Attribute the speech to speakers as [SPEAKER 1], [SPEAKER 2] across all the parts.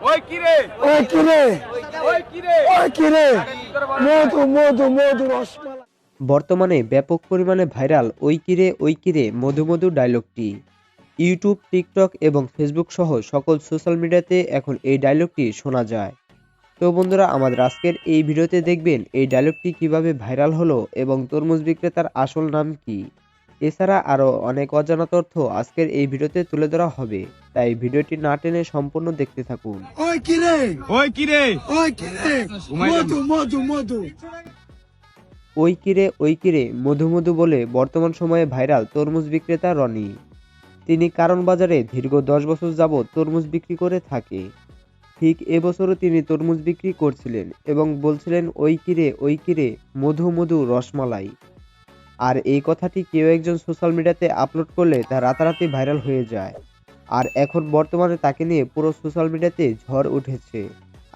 [SPEAKER 1] ওই কিরে
[SPEAKER 2] ওই কিরে
[SPEAKER 1] ওই কিরে
[SPEAKER 2] ওই কিরে মধু মধু মধু রসমালাই।
[SPEAKER 3] বর্তমানে ব্যাপক পরিমাণে ভাইরাল ওই কিরে মধু মধু ডায়লগটি। ইউটিউব, টিকটক এবং ফেসবুক সহ সকল সোশ্যাল মিডিয়াতে এখন এই ডায়লগটি শোনা যায়। তো বন্ধুরা, আমাদের আজকের এই ভিডিওতে দেখবেন এই ডায়লগটি কিভাবে ভাইরাল হলো এবং তরমুজ বিক্রেতার আসল নাম কি। এছাড়া আরও অনেক অজানা তথ্য আজকের এই ভিডিওতে তুলে ধরা হবে, তাই ভিডিওটি না টেনে সম্পূর্ণ দেখতে থাকুন।
[SPEAKER 2] ওই কিরে
[SPEAKER 1] ওই কিরে
[SPEAKER 2] ওই কিরে মধু মধু মধু।
[SPEAKER 3] ওই কিরে মধু মধু বলে বর্তমান সময়ে ভাইরাল তরমুজ বিক্রেতা রনি। তিনি কারণ বাজারে দীর্ঘ 10 বছর যাবৎ তরমুজ বিক্রি করে থাকে। ঠিক এবছরও তিনি তরমুজ বিক্রি করছিলেন এবং বলছিলেন ওই কিরে মধু মধু রসমালাই। আর এই কথাটি কেউ একজন সোশ্যাল মিডিয়াতে আপলোড করলে তা রাতারাতি ভাইরাল হয়ে যায়। আর এখন বর্তমানে তাকে নিয়ে পুরো সোশ্যাল মিডিয়াতে ঝড় উঠেছে।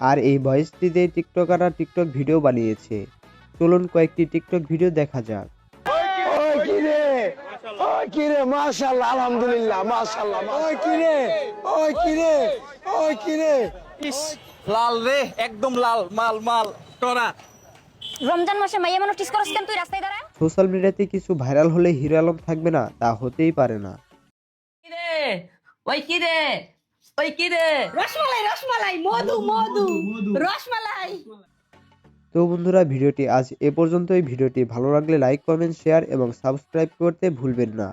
[SPEAKER 3] আর এই ভয়েসটি দিয়ে টিকটকাররা টিকটক ভিডিও বানিয়েছে। চলুন কয়েকটি টিকটক ভিডিও দেখা যাক।
[SPEAKER 2] ওই কিরে মাশাআল্লাহ আলহামদুলিল্লাহ মাশাআল্লাহ। ওই কিরে ওই কিরে
[SPEAKER 4] ইস লাল রে, একদম লাল, মাল মাল টরা।
[SPEAKER 5] রমজান মাসে মাইয়া মানুষ টিস করছ কেন তুই রাস্তায় দাঁড়ায়?
[SPEAKER 3] সোশ্যাল মিডিয়াতে কিছু ভাইরাল হলে হিরো আলম থাকবে না, তা হতেই পারে না।
[SPEAKER 6] কিরে ওই কিরে ওই কিরে
[SPEAKER 5] রসমালাই রসমালাই মধু মধু রসমালাই।
[SPEAKER 3] তো বন্ধুরা, ভিডিওটি আজ এ পর্যন্তই। ভিডিওটি ভালো লাগলে লাইক, কমেন্ট, শেয়ার এবং সাবস্ক্রাইব করতে ভুলবেন না।